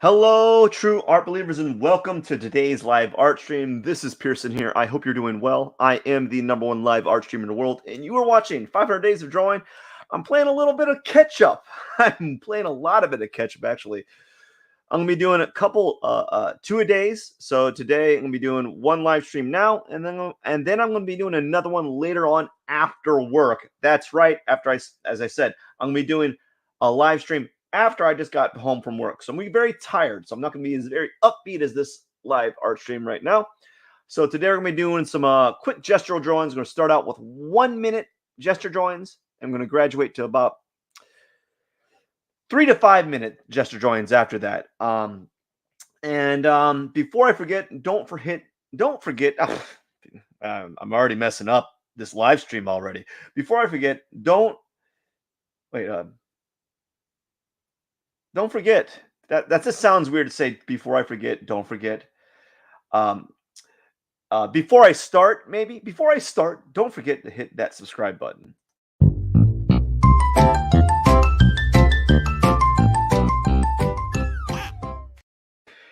Hello, true art believers, and welcome to today's live art stream. This is Pierson here. I hope you're doing well. I am the #1 live art streamer in the world, and you are watching 500 Days of Drawing. I'm playing a little bit of catch up. I'm playing a lot of it of catch up, actually. I'm gonna be doing a couple, two a days. So today I'm gonna be doing one live stream now, and then I'm gonna be doing another one later on after work. That's right. As I said, I'm gonna be doing a live stream after I just got home from work. So I'm gonna be very tired. So I'm not gonna be as very upbeat as this live art stream right now. So today we're gonna be doing some quick gestural drawings. We're gonna start out with 1 minute gesture drawings. I'm gonna graduate to about 3 to 5 minute gesture drawings after that. Before I forget, don't forget. I'm already messing up this live stream already. Before I forget, don't forget that just sounds weird to say. Before I forget, don't forget. Before I start, don't forget to hit that subscribe button.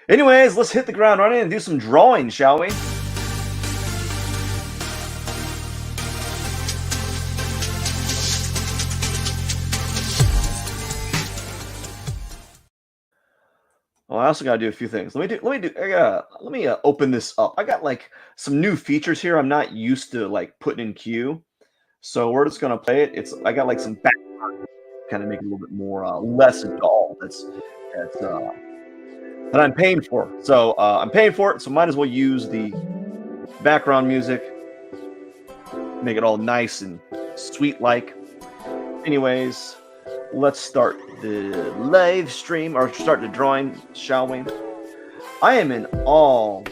Anyways, let's hit the ground running and do some drawing, shall we? Well, I also got to do a few things. Let me open this up. I got like some new features here I'm not used to like putting in queue. So we're just gonna play it. I got like some background, kind of make it a little bit more less dull. That I'm paying for. So I'm paying for it, so might as well use the background music, make it all nice and sweet like. Anyways, let's start the live stream, or start the drawing, shall we? I am all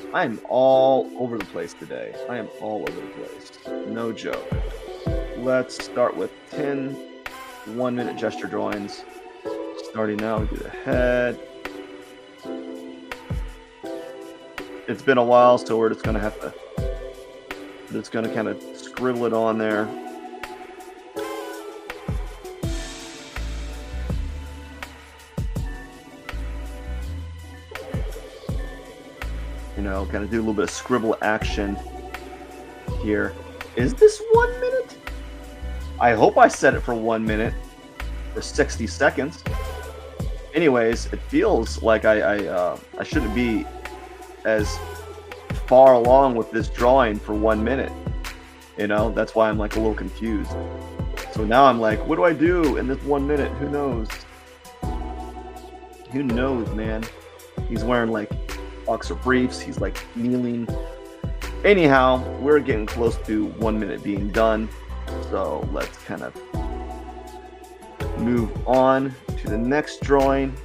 over the place today. I am all over the place. No joke. Let's start with 10 1-minute gesture drawings. Starting now, we do the head. It's been a while, so we're just gonna kind of scribble it on there. You know, kind of do a little bit of scribble action here. Is this 1 minute? I hope I set it for 1 minute or 60 seconds. Anyways, it feels like I shouldn't be as far along with this drawing for 1 minute. You know, that's why I'm like a little confused. So now I'm like, what do I do in this 1 minute? Who knows? Who knows, man? He's wearing like boxer briefs. He's like kneeling. Anyhow, we're getting close to 1 minute being done. So let's kind of move on to the next drawing.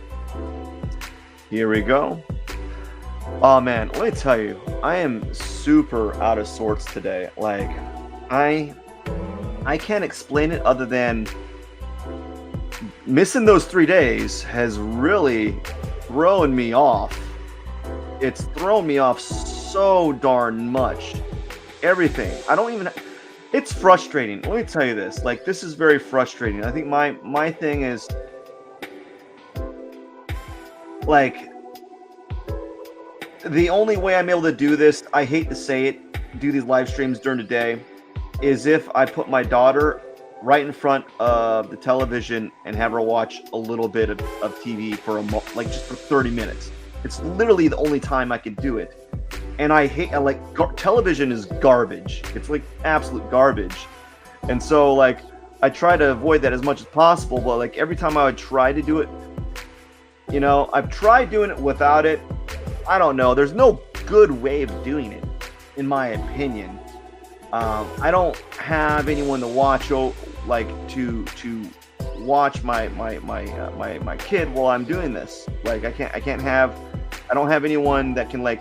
Here we go. Oh man, let me tell you, I am super out of sorts today. Like, I can't explain it other than missing those 3 days has really thrown me off. It's thrown me off so darn much. Everything. It's frustrating. Let me tell you this. Like, this is very frustrating. I think my thing is, like, the only way I'm able to do this, I hate to say it, do these live streams during the day, is if I put my daughter right in front of the television and have her watch a little bit of TV for just for 30 minutes. It's literally the only time I can do it. And television is garbage. It's like absolute garbage. And so like I try to avoid that as much as possible, but like every time I would try to do it, you know, I've tried doing it without it. I don't know. There's no good way of doing it, in my opinion. I don't have anyone to watch, to watch my kid while I'm doing this. Like I don't have anyone that can like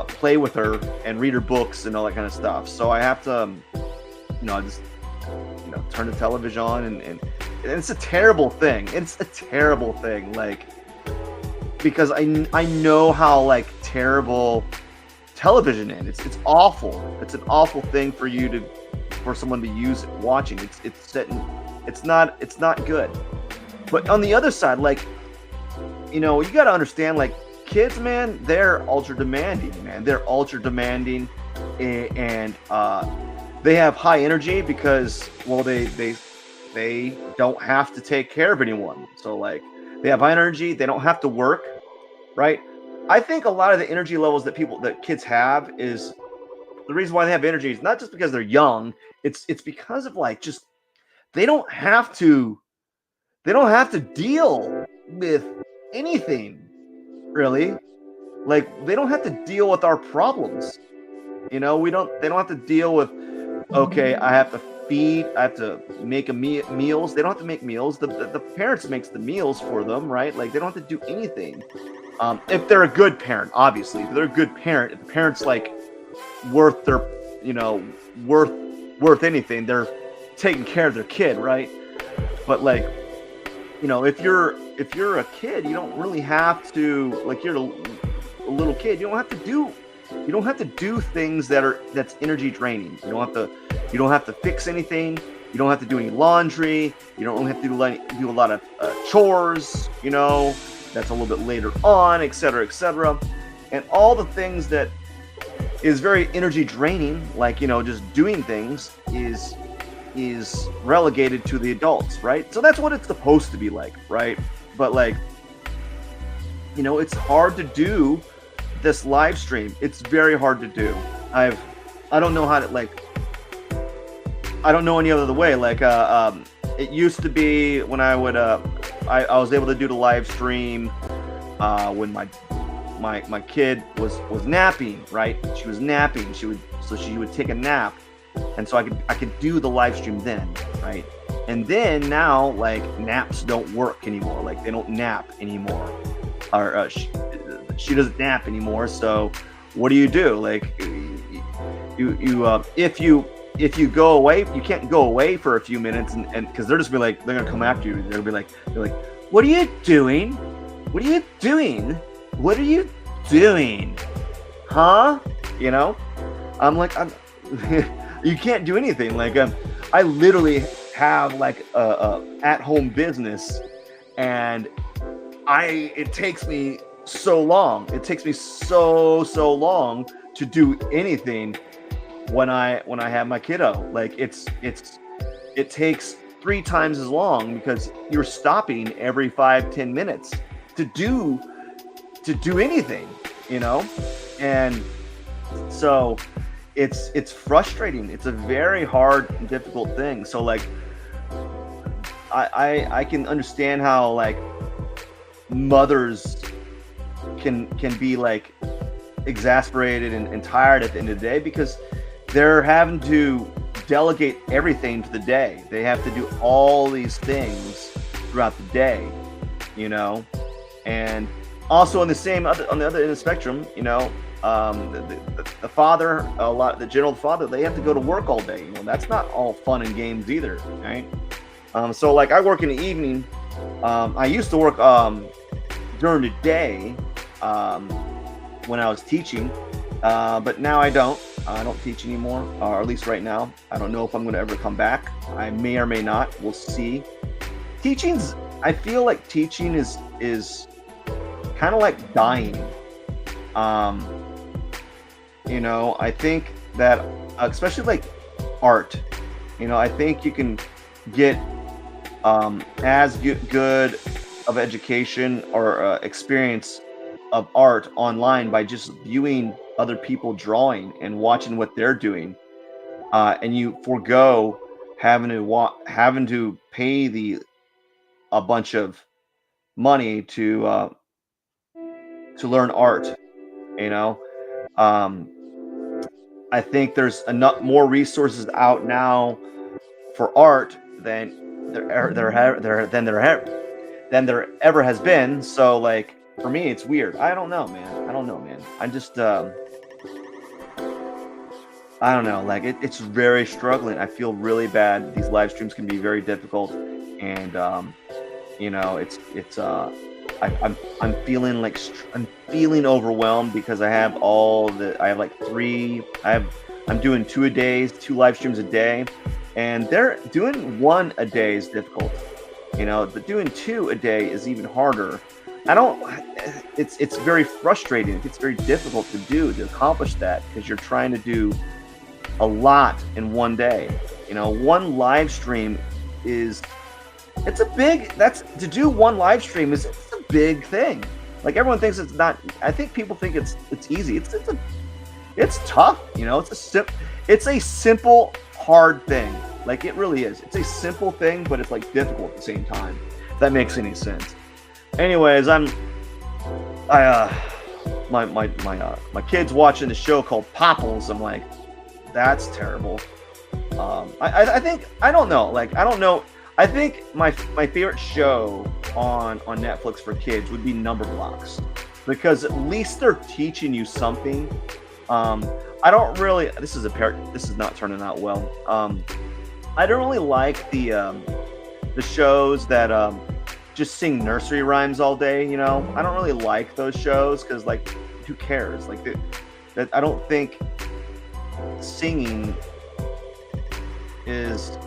play with her and read her books and all that kind of stuff. So I have to, just turn the television on and it's a terrible thing. It's a terrible thing. Like, because I know how like terrible television is. It's awful. It's an awful thing for someone to use watching. It's not good. But on the other side, like, you got to understand, like, kids, man, they're ultra demanding, man. They're ultra demanding, and they have high energy because, well, they don't have to take care of anyone. So, like, they have high energy. They don't have to work, right? I think a lot of the energy levels that kids have is the reason why they have energy is not just because they're young. It's because of, like, just they don't have to deal with anything, really. Like, they don't have to deal with our problems. They don't have to deal with, okay, I have to make meals. They don't have to make meals. The parents makes the meals for them, right? Like, they don't have to do anything. If they're a good parent, obviously. If they're a good parent, if the parent's, like, worth their, worth anything, they're taking care of their kid, right? But, like, if you're a kid, you don't really have to, like, you're a little kid, you don't have to do things that's energy draining. You don't have to fix anything. You don't have to do any laundry. You don't have to do a lot of chores. That's a little bit later on, etc., etc. And all the things that is very energy draining, like, just doing things, is relegated to the adults, right? So that's what it's supposed to be like, right? But, like, it's hard to do this live stream. It's very hard to do. I don't know how to, like, I don't know any other way. Like, it used to be when I would I was able to do the live stream when my kid was napping, right? She was napping. She would take a nap, and so I could do the live stream then, right? And then now, like, naps don't work anymore. Like, they don't nap anymore, or she doesn't nap anymore. So what do you do? Like, if you go away, you can't go away for a few minutes, and because they're gonna come after you. They're like, what are you doing? What are you doing? What are you doing? Huh? I'm like, you can't do anything. Like, I literally have, like, a at-home business, and it takes me so long. It takes me so long to do anything when I have my kiddo. Like, it takes 3 times as long because you're stopping every 5-10 minutes to do anything, and so it's frustrating. It's a very hard and difficult thing. So, like, I can understand how, like, mothers can be, like, exasperated and tired at the end of the day because they're having to delegate everything to the day. They have to do all these things throughout the day, and also on the other end of the spectrum, the father, the general father, they have to go to work all day. That's not all fun and games either, right? So, like, I work in the evening. I used to work during the day when I was teaching, but now I don't. I don't teach anymore, or at least right now. I don't know if I'm going to ever come back. I may or may not. We'll see. I feel like teaching is kind of like dying. I think that, especially, like, art, I think you can get as good of education or experience of art online by just viewing other people drawing and watching what they're doing, and you forego having to pay a bunch of money to learn art. I think there's enough more resources out now for art than there ever has been. So, like, for me, it's weird. I don't know, man. I just I don't know. Like, it's very struggling. I feel really bad. These live streams can be very difficult, and I'm feeling like I'm feeling overwhelmed because I'm doing 2 live streams a day, and they're doing 1 a day is difficult, but doing 2 a day is even harder. I don't. It's very frustrating. It's very difficult to accomplish that because you're trying to do a lot in one day. One live stream is it's a big that's to do one live stream is it's a big thing. Like everyone thinks it's not. I think people think it's easy. It's tough. It's a simple hard thing. Like it really is. It's a simple thing, but it's like difficult at the same time. If that makes any sense. Anyways, my kid's watching the show called Popples. I'm like, that's terrible. I think I don't know. Like I don't know. I think my favorite show on Netflix for kids would be Number Blocks because at least they're teaching you something. I don't really. This is not turning out well. I don't really like the shows that just sing nursery rhymes all day. I don't really like those shows because like, who cares? Like that I don't think singing is.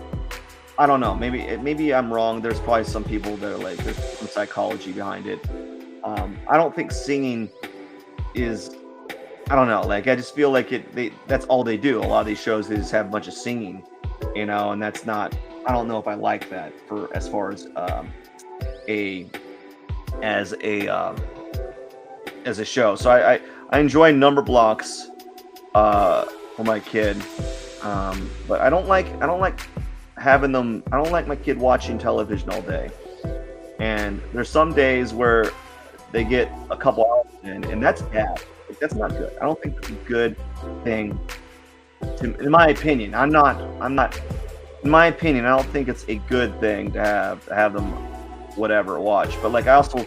I don't know. Maybe I'm wrong. There's probably some people that are like, there's some psychology behind it. I don't think singing is. I don't know. Like I just feel like that's all they do. A lot of these shows they just have a bunch of singing, and that's not. I don't know if I like that for as far as as a show. So I enjoy Number Blocks for my kid, but I don't like having them. I don't like my kid watching television all day. And there's some days where they get a couple hours in, and that's bad. Like, that's not good. I don't think that's a good thing. In my opinion, I'm not. In my opinion, I don't think it's a good thing to have them whatever watch. But like I also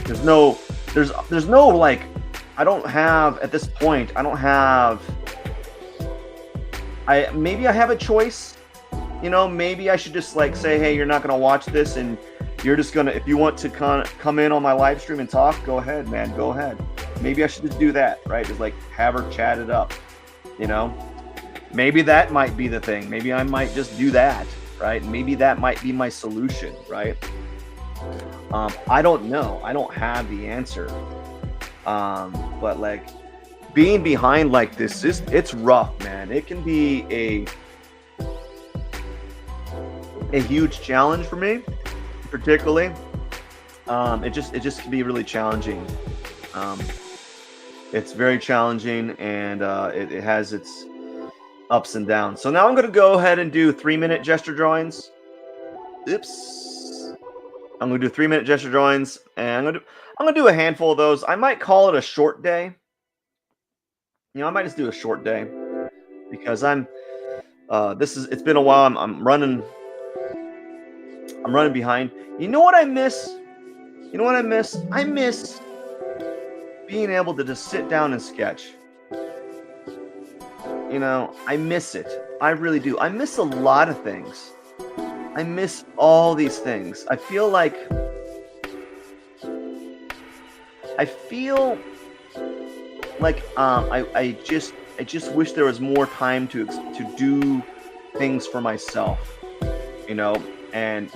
there's no like I don't have at this point. I don't have. Maybe I have a choice. Maybe I should just like say, hey, you're not gonna watch this, and you're just gonna if you want to come in on my live stream and talk, go ahead, man, go ahead. Maybe I should just do that, right? Just like have her chat it up, Maybe that might be the thing. Maybe I might just do that, right? Maybe that might be my solution, right? I don't know. I don't have the answer. But like being behind like this it's rough, man. It can be a huge challenge for me, particularly. It just can be really challenging. It's very challenging, and it has its ups and downs. So now I'm going to go ahead and do 3-minute gesture drawings. Oops. I'm going to do 3-minute gesture drawings, and I'm going to do a handful of those. I might call it a short day. I might just do a short day because it's been a while. I'm running behind. You know what I miss? I miss being able to just sit down and sketch. I miss it. I really do. I miss a lot of things. I miss all these things. I feel like I just wish there was more time to do things for myself, and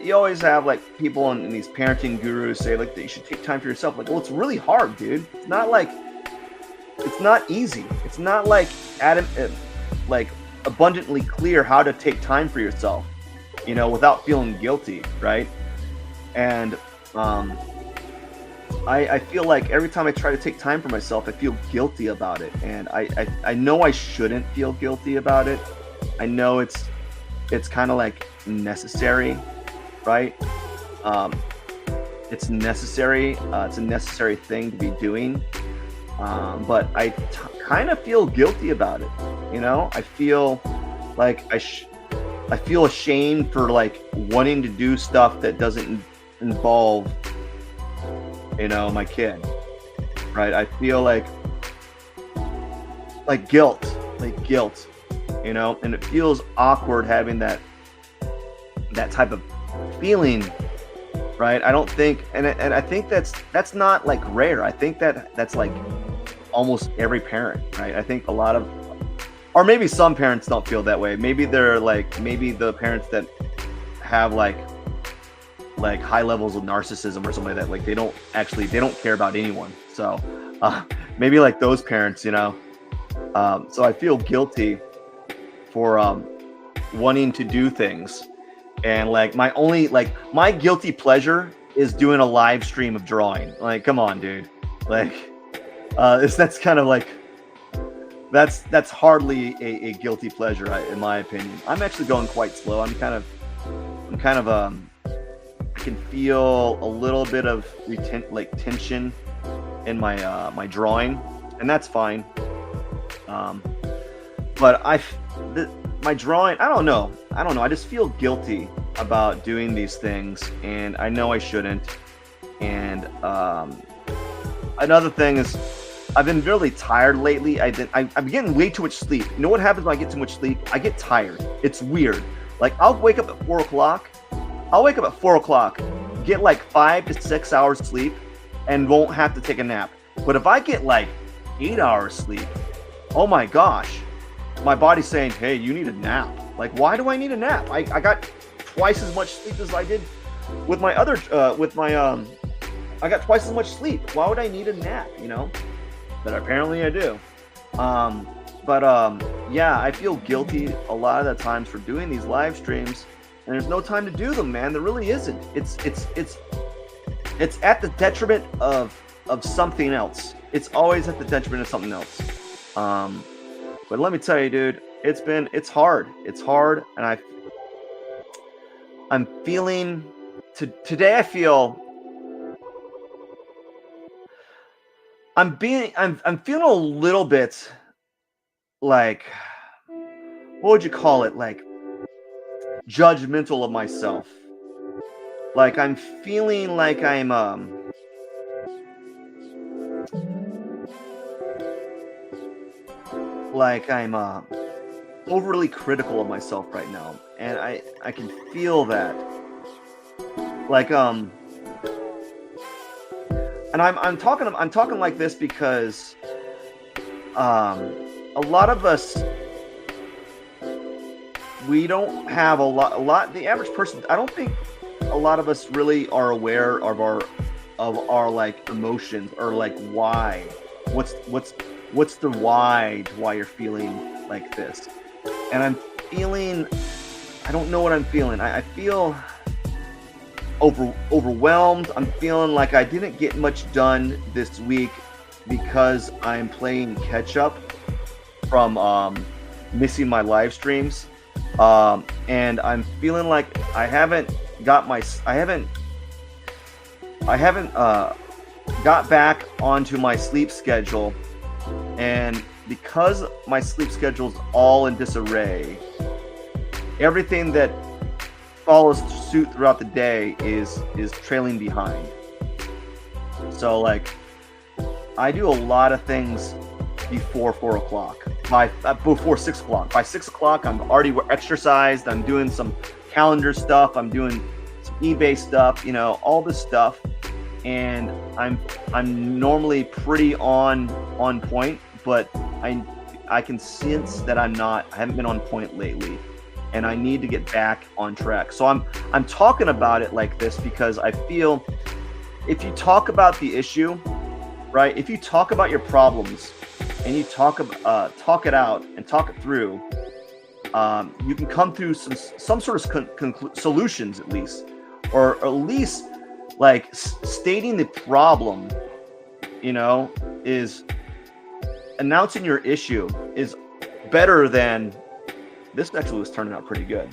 you always have like people in these parenting gurus say like that you should take time for yourself. Like, well, it's really hard, dude. It's not easy. It's not like abundantly clear how to take time for yourself, without feeling guilty, right? And I feel like every time I try to take time for myself, I feel guilty about it, and I know I shouldn't feel guilty about it. I know it's kind of like necessary, right? It's necessary. It's a necessary thing to be doing. But I kind of feel guilty about it. I feel like I feel ashamed for like wanting to do stuff that doesn't involve, my kid, right? I feel like guilt, and it feels awkward having that type of feeling, right? I don't think, and I think that's not like rare. I think that's like almost every parent, right? I think a lot of, or maybe some parents don't feel that way. Maybe they're like, maybe the parents that have like like high levels of narcissism or something like that. Like they don't care about anyone. So maybe like those parents, you know. So I feel guilty for wanting to do things, and like my guilty pleasure is doing a live stream of drawing. Like, come on, dude. Like, that's kind of like that's hardly a guilty pleasure, in my opinion. I'm actually going quite slow. I'm kind of I can feel a little bit of tension in my my drawing, and that's fine. But my drawing, I don't know. I just feel guilty about doing these things, and I know I shouldn't. And another thing is, I've been really tired lately. I'm getting way too much sleep. You know what happens when I get too much sleep? I get tired. It's weird. Like, I'll wake up at 4 o'clock. Get like 5 to 6 hours sleep, and won't have to take a nap. But if I get like 8 hours sleep, oh my gosh, my body's saying, hey, you need a nap. Like, why do I need a nap? I got twice as much sleep as I did with my other, I got twice as much sleep. Why would I need a nap, you know? But apparently I do. Yeah, I feel guilty a lot of the times for doing these live streams, and there's no time to do them, man. There really isn't. It's at the detriment of something else. It's always at the detriment of something else. But let me tell you, dude, it's hard. It's hard, and I'm feeling today. I feel I'm feeling a little bit like, what would you call it? Like, judgmental of myself. Like, I'm feeling like I'm overly critical of myself right now, and I can feel that. Like, and I'm talking like this because a lot of us, we don't have a lot. The average person, I don't think a lot of us really are aware of our like emotions, or like why. What's the why to why you're feeling like this? And I'm feeling, I don't know what I'm feeling. I feel overwhelmed. I'm feeling like I didn't get much done this week because I'm playing catch up from missing my live streams. And I'm feeling like I haven't got back onto my sleep schedule. And because my sleep schedule is all in disarray, everything that follows suit throughout the day is trailing behind. So like, I do a lot of things before 4 o'clock. Before 6 o'clock. By 6 o'clock, I'm already exercised. I'm doing some calendar stuff. I'm doing some eBay stuff. You know, all this stuff. And I'm normally pretty on point, but I can sense that I haven't been on point lately, and I need to get back on track. So I'm talking about it like this because I feel if you talk about the issue, right? If you talk about your problems and you talk it out and talk it through, you can come through some sort of solutions, at least, or at least like stating the problem, you know, is announcing your issue is better than this. Actually was turning out pretty good.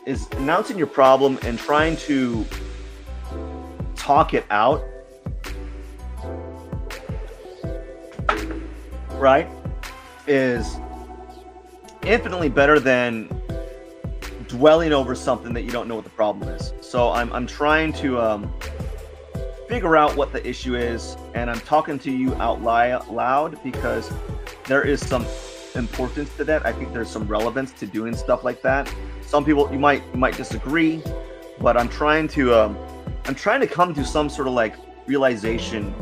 Is announcing your problem and trying to talk it out, right, is infinitely better than dwelling over something that you don't know what the problem is. So I'm trying to figure out what the issue is, and I'm talking to you out loud because there is some importance to that. I think there's some relevance to doing stuff like that. Some people, you might disagree, but I'm trying to come to some sort of like realization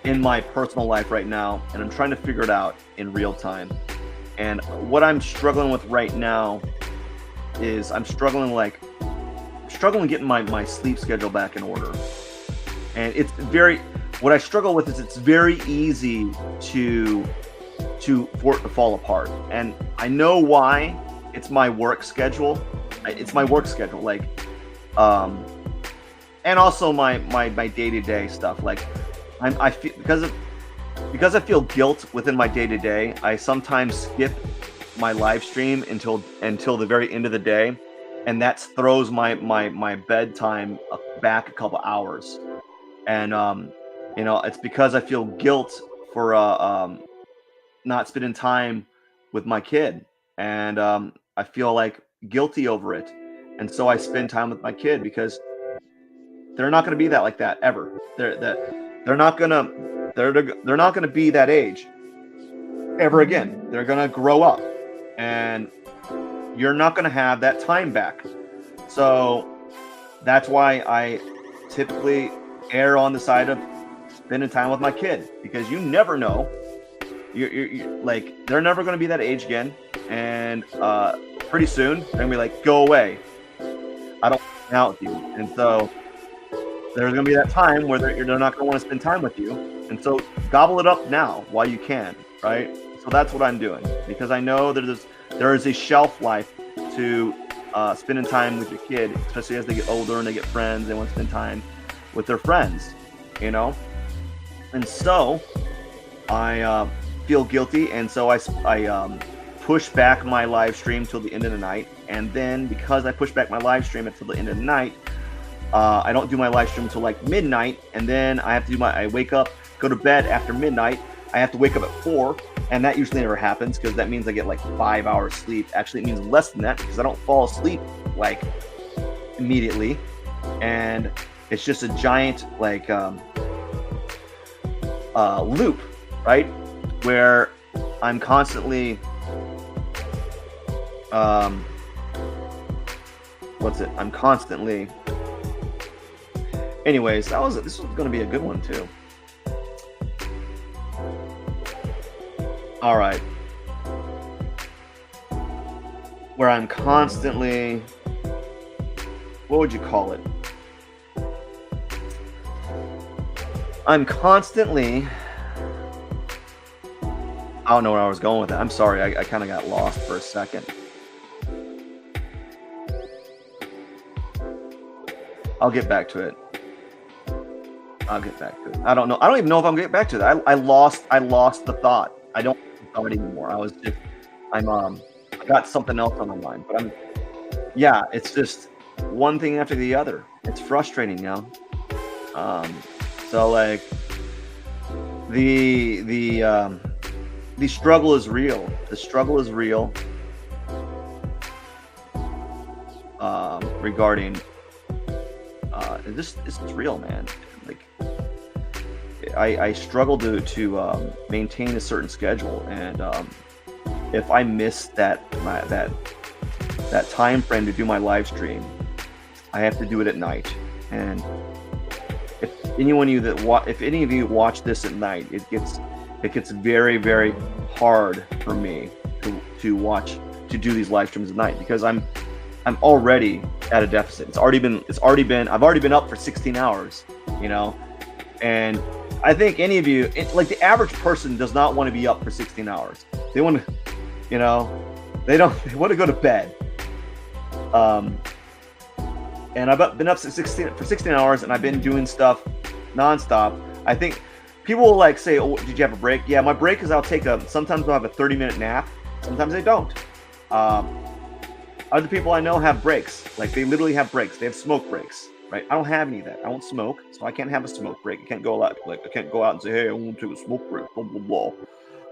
in my personal life right now, and I'm trying to figure it out in real time. And what I'm struggling with right now is I'm struggling struggling getting my sleep schedule back in order. And it's very, what I struggle with is it's very easy for it to fall apart. And I know why. It's my work schedule. It's my work schedule. Like, and also my day-to-day stuff. Like, I feel because I feel guilt within my day-to-day, I sometimes skip my live stream until the very end of the day, and that throws my bedtime back a couple hours. And it's because I feel guilt for not spending time with my kid, and I feel like guilty over it, and so I spend time with my kid because they're not going to be like that ever. They're not gonna be that age ever again. They're gonna grow up, and you're not gonna have that time back. So that's why I typically err on the side of spending time with my kid, because you never know. You're like, they're never gonna be that age again, and pretty soon they're gonna be like, go away. I don't hang out with you, and so there's going to be that time where they're not going to want to spend time with you. And so gobble it up now while you can, right? So that's what I'm doing, because I know there is a shelf life to spending time with your kid, especially as they get older and they get friends. They want to spend time with their friends, And so I feel guilty, and so I push back my live stream till the end of the night. And then because I push back my live stream until the end of the night, I don't do my live stream until like midnight, and then I have to I wake up, go to bed after midnight. I have to wake up at 4, and that usually never happens, because that means I get like 5 hours sleep. Actually, it means less than that, because I don't fall asleep like immediately, and it's just a giant like loop, right? Where I'm constantly I'm constantly. Anyways, this was going to be a good one too. All right. Where I'm constantly, what would you call it? I'm constantly, I don't know where I was going with that. I'm sorry. I kind of got lost for a second. I'll get back to it. I don't know. I don't even know if I'm getting back to that. I lost the thought. I don't know it anymore. I got something else on my mind, but it's just one thing after the other. It's frustrating now. So like the struggle is real. The struggle is real. Regarding this is real, man. Like I struggle to maintain a certain schedule, and if I miss that time frame to do my live stream, I have to do it at night. And if any of you watch this at night, it gets very, very hard for me to do these live streams at night, because I'm already at a deficit. I've already been up for 16 hours, and I think any of you, like the average person does not want to be up for 16 hours. They want to, they want to go to bed. And I've been up for 16 hours, and I've been doing stuff nonstop. I think people will like say, "Oh, did you have a break?" Yeah, my break is sometimes I'll have a 30-minute nap. Sometimes I don't. Other people I know have breaks. Like they literally have breaks. They have smoke breaks, right? I don't have any of that. I don't smoke, so I can't have a smoke break. I can't go out and say, "Hey, I want to take a smoke break." Blah blah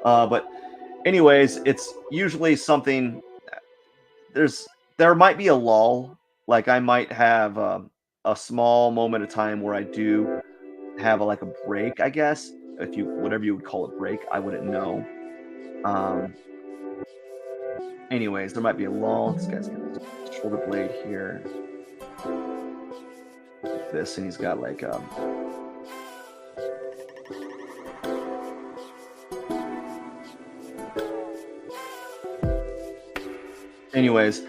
blah. But anyways, it's usually something. There might be a lull. Like I might have a small moment of time where I do have a break, I guess, whatever you would call a break. I wouldn't know. Anyways, there might be a lull. This guy's got a shoulder blade here. Like this, and he's got like anyways,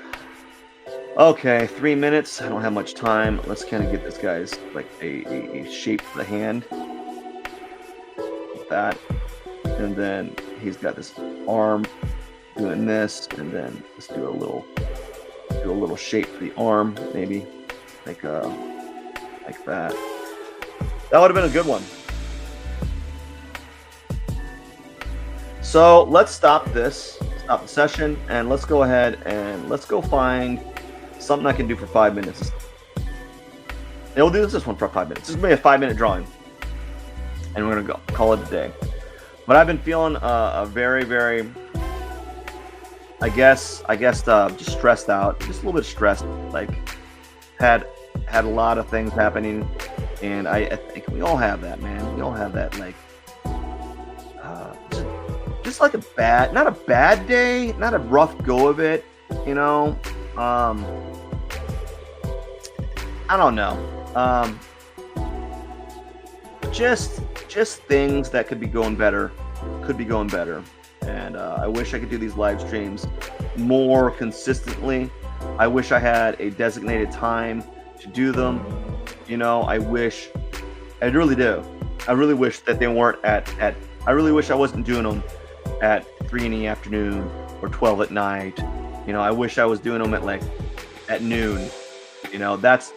Okay, 3 minutes. I don't have much time. Let's kind of get this guy's like a shape for the hand. Like that. And then he's got this arm doing this, and then let's do a little shape for the arm, maybe like that. That would have been a good one. So let's stop the session, and let's go ahead and let's go find something I can do for 5 minutes. And we'll do this one for 5 minutes. This is maybe a 5-minute drawing, and we're gonna call it a day. But I've been feeling a very, very, I guess, just stressed out, just a little bit stressed. Like had a lot of things happening, and I think we all have that, man. We all have that, like, just like not a bad day, not a rough go of it, you know. I don't know. Just things that could be going better, and I wish I could do these live streams more consistently. I wish I had a designated time to do them. You know, I really do. I really wish that they weren't I really wish I wasn't doing them at 3 in the afternoon or 12 at night. You know, I wish I was doing them at noon. You know, that's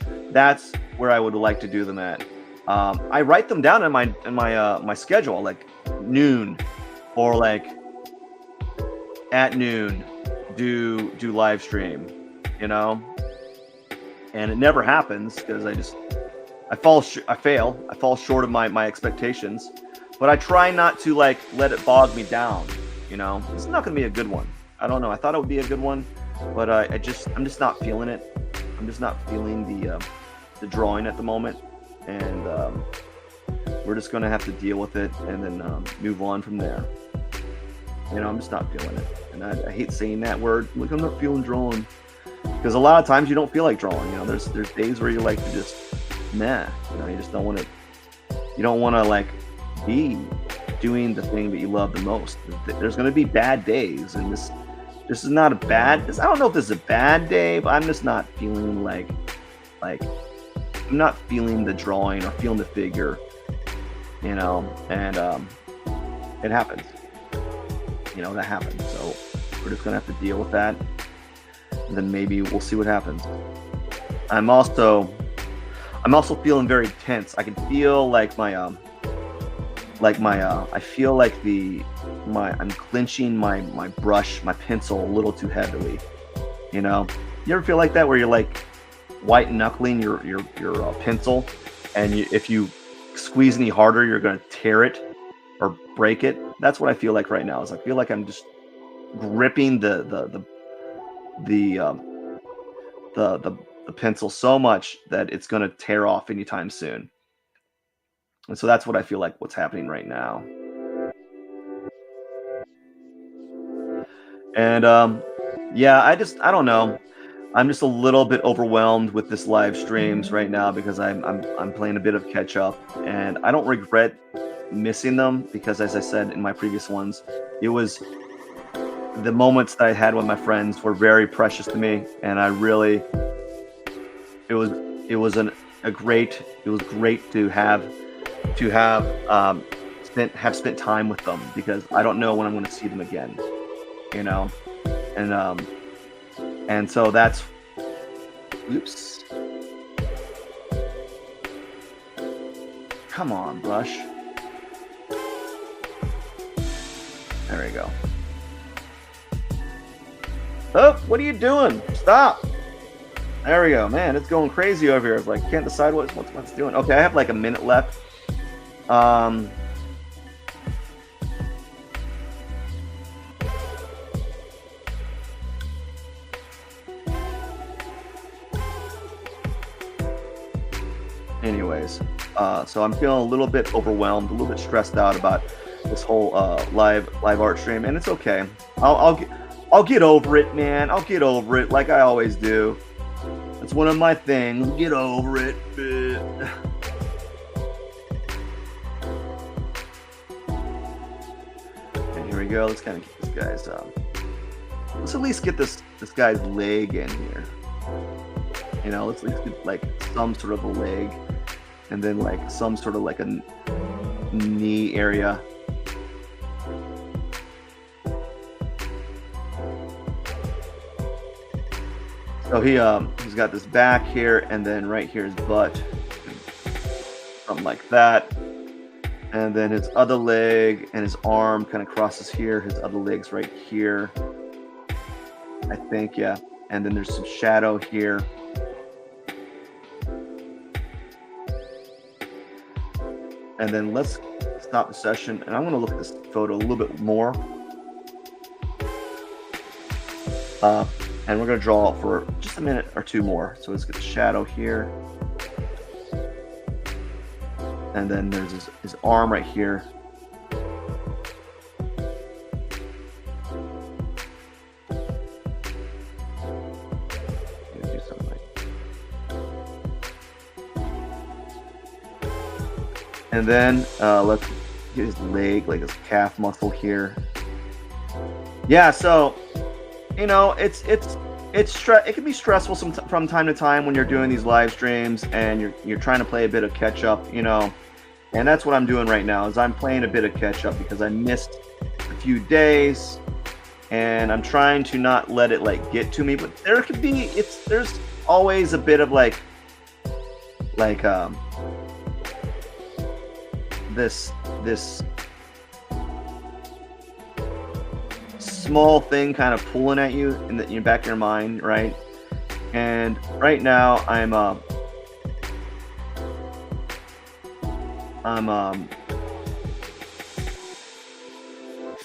where I would like to do them at. I write them down in my schedule, like noon, or like at noon, do live stream, you know, and it never happens because I fall short of my expectations, but I try not to like let it bog me down. You know, it's not gonna be a good one. I don't know. I thought it would be a good one, but I'm just not feeling it. I'm just not feeling the drawing at the moment, and we're just gonna have to deal with it and then move on from there. You know, I'm just not feeling it, and I hate saying that word. Look, I'm not feeling drawing, because a lot of times you don't feel like drawing. You know, there's days where you like to just nah. You know, you just don't want to. You don't want to like be doing the thing that you love the most. There's gonna be bad days, and this is not a bad. I don't know if this is a bad day, but I'm just not feeling like I'm not feeling the drawing or feeling the figure. You know, and it happens. You know, that happens. So we're just gonna have to deal with that, and then maybe we'll see what happens. I'm also feeling very tense. I can feel like I feel like I'm clenching my brush, my pencil a little too heavily. You know, you ever feel like that where you're like white knuckling your pencil, and if you squeeze any harder, you're gonna tear it or break it. That's what I feel like right now. Is I feel like I'm just gripping the pencil so much that it's gonna tear off anytime soon. And so that's what I feel like what's happening right now. And yeah, I don't know. I'm just a little bit overwhelmed with this live streams right now because I'm playing a bit of catch up, and I don't regret missing them because, as I said in my previous ones, it was the moments that I had with my friends were very precious to me, and I really it was great to have spent time with them, because I don't know when I'm going to see them again, you know, and so that's oops. Come on, brush. There we go. Oh, what are you doing? Stop. There we go. Man, it's going crazy over here. It's like, can't decide what's doing. Okay, I have like a minute left. Anyways, so I'm feeling a little bit overwhelmed, a little bit stressed out about this whole live art stream, and it's okay. I'll get over it, man. I'll get over it like I always do. It's one of my things. Get over it. And here we go. Let's kind of get this guy's let's at least get this guy's leg in here. You know, let's get like some sort of a leg, and then like some sort of like a knee area. So he's got this back here, and then right here his butt, something like that. And then his other leg and his arm kind of crosses here. His other leg's right here, I think, yeah. And then there's some shadow here. And then let's stop the session, and I'm going to look at this photo a little bit more. And we're going to draw for just a minute or two more. So let's get the shadow here. And then there's his arm right here. Do something like. And then let's get his leg, like his calf muscle here. Yeah, so you know, it can be stressful from time to time when you're doing these live streams and you're trying to play a bit of catch up, you know. And that's what I'm doing right now, is I'm playing a bit of catch up because I missed a few days, and I'm trying to not let it like get to me. But there could be there's always a bit of like this small thing kind of pulling at you in the back of your mind, right? And right now I'm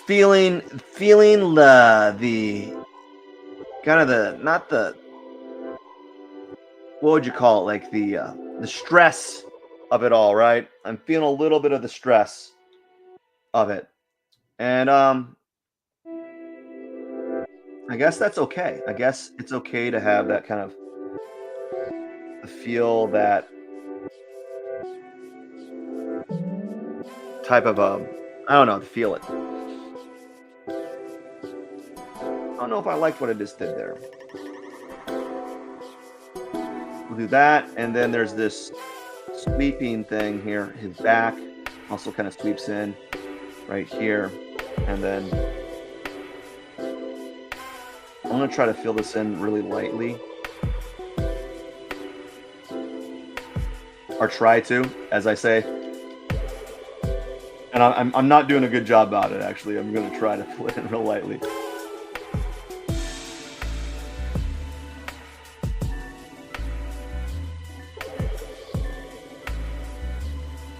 feeling the kind of what would you call it, like the stress of it all, right? I'm feeling a little bit of the stress of it, and I guess that's okay. I guess it's okay to have that kind of feel, that type of I don't know, to feel it. I don't know if I liked what I just did there. We'll do that, and then there's this sweeping thing here. His back also kind of sweeps in right here, and then I'm going to try to fill this in really lightly. Or try to, as I say. And I'm not doing a good job about it, actually. I'm going to try to fill it in real lightly.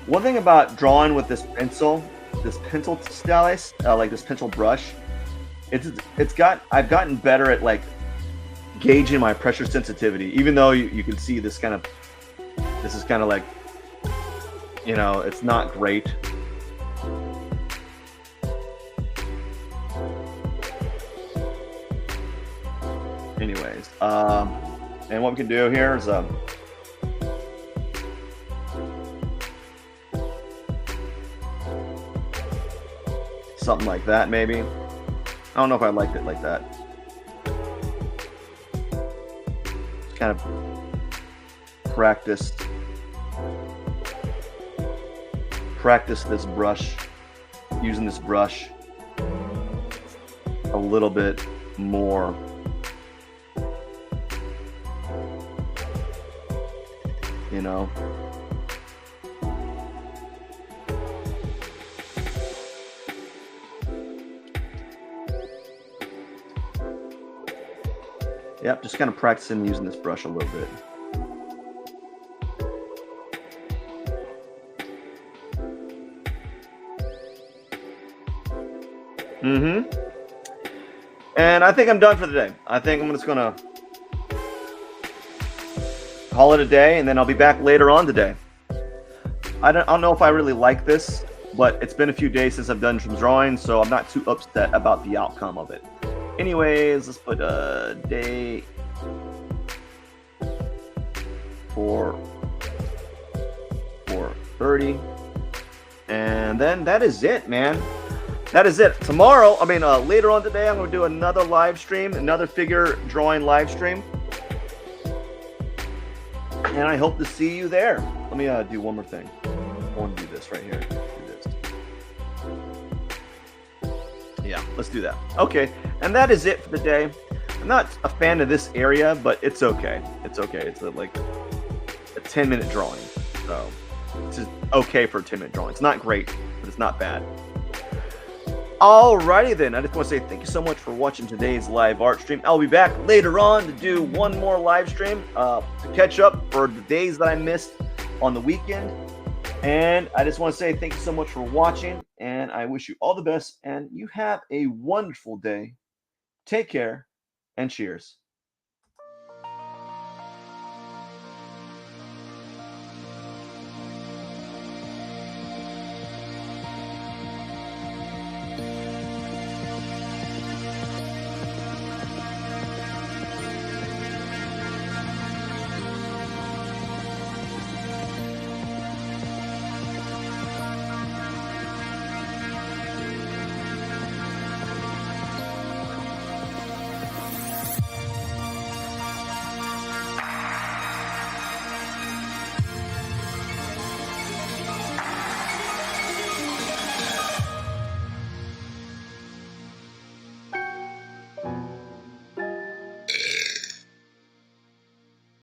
One thing about drawing with this pencil stylus, like this pencil brush, I've gotten better at like gauging my pressure sensitivity, even though you can see this is kind of like, you know, it's not great. Anyways, and what we can do here is something like that, maybe. I don't know if I liked it like that. Just kind of practice this brush, using this brush a little bit more. You know. Yep, just kind of practicing using this brush a little bit. And I think I'm done for the day. I think I'm just gonna call it a day, and then I'll be back later on today. I don't know if I really like this, but it's been a few days since I've done some drawing, so I'm not too upset about the outcome of it. Anyways, let's put a day for 4:30, and then that is it, man. That is it. Tomorrow, later on today, I'm going to do another live stream, another figure drawing live stream. And I hope to see you there. Let me do one more thing. I want to do this right here. Do this. Yeah, let's do that. Okay, and that is it for the day. I'm not a fan of this area, but it's okay. It's okay. It's like a 10-minute drawing. So it's just okay for a 10-minute drawing. It's not great, but it's not bad. Alrighty then, I just want to say thank you so much for watching today's live art stream. I'll be back later on to do one more live stream to catch up for the days that I missed on the weekend. And I just want to say thank you so much for watching, and I wish you all the best, and you have a wonderful day. Take care, and cheers.